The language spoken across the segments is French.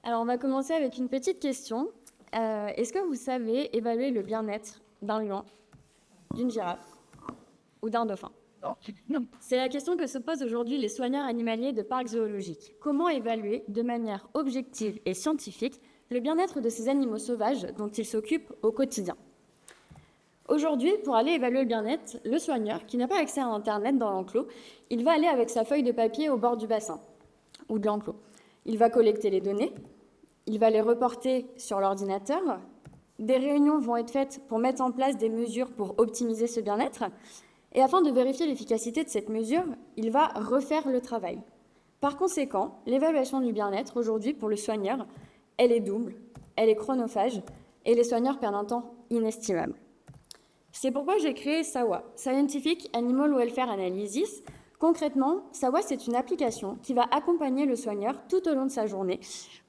Alors, on va commencer avec une petite question. Est-ce que vous savez évaluer le bien-être d'un lion, d'une girafe ou d'un dauphin? Non. C'est la question que se posent aujourd'hui les soigneurs animaliers de parcs zoologiques. Comment évaluer de manière objective et scientifique le bien-être de ces animaux sauvages dont ils s'occupent au quotidien? Aujourd'hui, pour aller évaluer le bien-être, le soigneur, qui n'a pas accès à Internet dans l'enclos, il va aller avec sa feuille de papier au bord du bassin ou de l'enclos. Il va collecter les données, il va les reporter sur l'ordinateur. Des réunions vont être faites pour mettre en place des mesures pour optimiser ce bien-être. Et afin de vérifier l'efficacité de cette mesure, il va refaire le travail. Par conséquent, l'évaluation du bien-être aujourd'hui pour le soigneur, elle est double, elle est chronophage, et les soigneurs perdent un temps inestimable. C'est pourquoi j'ai créé SAWA, Scientific Animal Welfare Analysis. Concrètement, SAWA, c'est une application qui va accompagner le soigneur tout au long de sa journée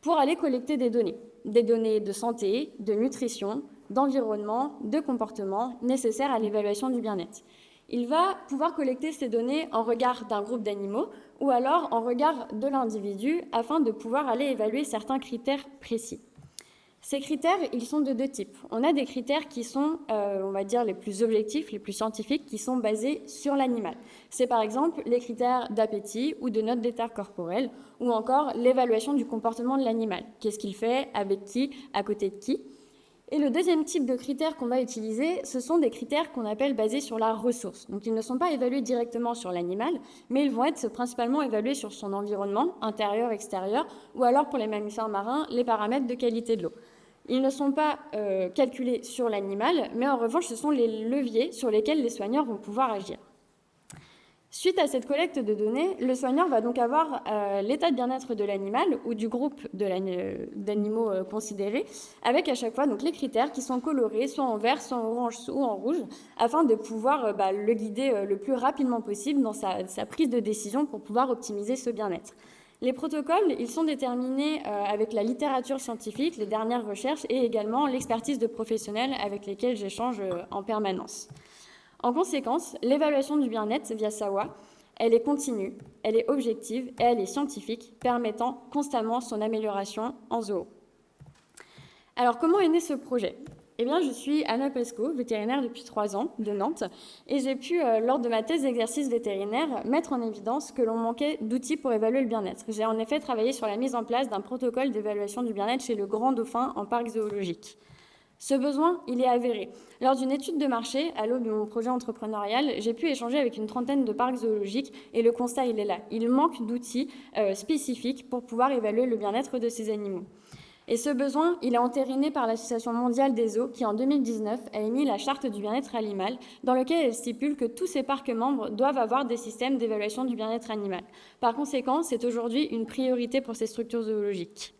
pour aller collecter des données de santé, de nutrition, d'environnement, de comportement nécessaires à l'évaluation du bien-être. Il va pouvoir collecter ces données en regard d'un groupe d'animaux ou alors en regard de l'individu afin de pouvoir aller évaluer certains critères précis. Ces critères, ils sont de deux types. On a des critères qui sont, on va dire, les plus objectifs, les plus scientifiques, qui sont basés sur l'animal. C'est par exemple les critères d'appétit ou de note d'état corporel, ou encore l'évaluation du comportement de l'animal. Qu'est-ce qu'il fait, avec qui, à côté de qui. Et le deuxième type de critères qu'on va utiliser, ce sont des critères qu'on appelle basés sur la ressource. Donc ils ne sont pas évalués directement sur l'animal, mais ils vont être principalement évalués sur son environnement, intérieur, extérieur, ou alors pour les mammifères marins, les paramètres de qualité de l'eau. Ils ne sont pas calculés sur l'animal, mais en revanche, ce sont les leviers sur lesquels les soigneurs vont pouvoir agir. Suite à cette collecte de données, le soigneur va donc avoir l'état de bien-être de l'animal ou du groupe d'animaux considérés, avec à chaque fois donc, les critères qui sont colorés, soit en vert, soit en orange ou en rouge, afin de pouvoir le guider le plus rapidement possible dans sa prise de décision pour pouvoir optimiser ce bien-être. Les protocoles, ils sont déterminés avec la littérature scientifique, les dernières recherches et également l'expertise de professionnels avec lesquels j'échange en permanence. En conséquence, l'évaluation du bien-être via SAWA, elle est continue, elle est objective et elle est scientifique, permettant constamment son amélioration en zoo. Alors, comment est né ce projet ? Eh bien, je suis Anna Pesco, vétérinaire depuis 3 ans de Nantes, et j'ai pu, lors de ma thèse d'exercice vétérinaire, mettre en évidence que l'on manquait d'outils pour évaluer le bien-être. J'ai en effet travaillé sur la mise en place d'un protocole d'évaluation du bien-être chez le grand dauphin en parc zoologique. Ce besoin, il est avéré. Lors d'une étude de marché, à l'aube de mon projet entrepreneurial, j'ai pu échanger avec une trentaine de parcs zoologiques et le constat, il est là. Il manque d'outils spécifiques pour pouvoir évaluer le bien-être de ces animaux. Et ce besoin, il est entériné par l'Association mondiale des zoos qui, en 2019, a émis la charte du bien-être animal, dans laquelle elle stipule que tous ses parcs membres doivent avoir des systèmes d'évaluation du bien-être animal. Par conséquent, c'est aujourd'hui une priorité pour ces structures zoologiques.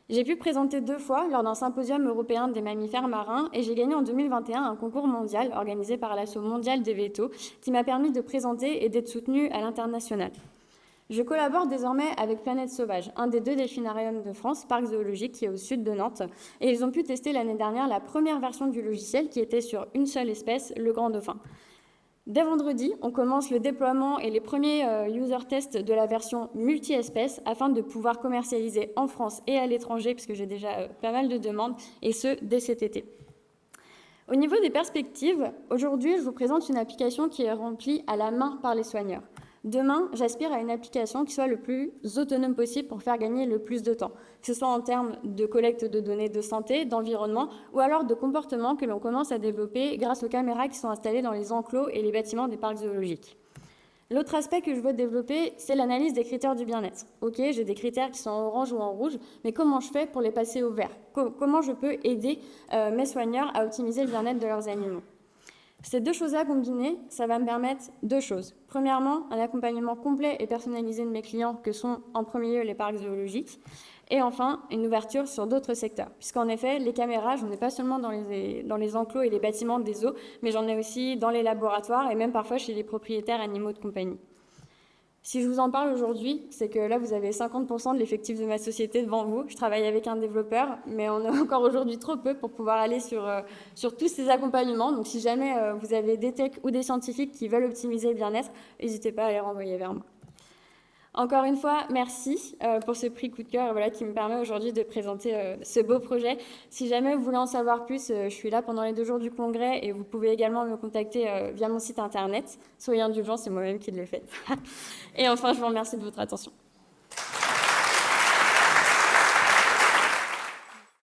J'ai pu présenter 2 fois lors d'un symposium européen des mammifères marins et j'ai gagné en 2021 un concours mondial organisé par l'Asso mondiale des vétos qui m'a permis de présenter et d'être soutenue à l'international. Je collabore désormais avec Planète Sauvage, un des 2 delphinariums de France, parc zoologique qui est au sud de Nantes, et ils ont pu tester l'année dernière la première version du logiciel qui était sur une seule espèce, le grand dauphin. Dès vendredi, on commence le déploiement et les premiers user tests de la version multi-espèces afin de pouvoir commercialiser en France et à l'étranger, puisque j'ai déjà pas mal de demandes, et ce, dès cet été. Au niveau des perspectives, aujourd'hui, je vous présente une application qui est remplie à la main par les soigneurs. Demain, j'aspire à une application qui soit le plus autonome possible pour faire gagner le plus de temps, que ce soit en termes de collecte de données de santé, d'environnement ou alors de comportement que l'on commence à développer grâce aux caméras qui sont installées dans les enclos et les bâtiments des parcs zoologiques. L'autre aspect que je veux développer, c'est l'analyse des critères du bien-être. Ok, j'ai des critères qui sont en orange ou en rouge, mais comment je fais pour les passer au vert ? Comment je peux aider mes soigneurs à optimiser le bien-être de leurs animaux ? Ces 2 choses-là combinées, ça va me permettre 2 choses. Premièrement, un accompagnement complet et personnalisé de mes clients, que sont en premier lieu les parcs zoologiques. Et enfin, une ouverture sur d'autres secteurs. Puisqu'en effet, les caméras, j'en ai pas seulement dans les enclos et les bâtiments des zoos, mais j'en ai aussi dans les laboratoires et même parfois chez les propriétaires animaux de compagnie. Si je vous en parle aujourd'hui, c'est que là, vous avez 50% de l'effectif de ma société devant vous. Je travaille avec un développeur, mais on est encore aujourd'hui trop peu pour pouvoir aller sur tous ces accompagnements. Donc, si jamais vous avez des techs ou des scientifiques qui veulent optimiser le bien-être, n'hésitez pas à les renvoyer vers moi. Encore une fois, merci pour ce prix coup de cœur voilà, qui me permet aujourd'hui de présenter ce beau projet. Si jamais vous voulez en savoir plus, je suis là pendant les 2 jours du congrès et vous pouvez également me contacter via mon site internet. Soyez indulgents, c'est moi-même qui l'ai fait. Et enfin, je vous remercie de votre attention.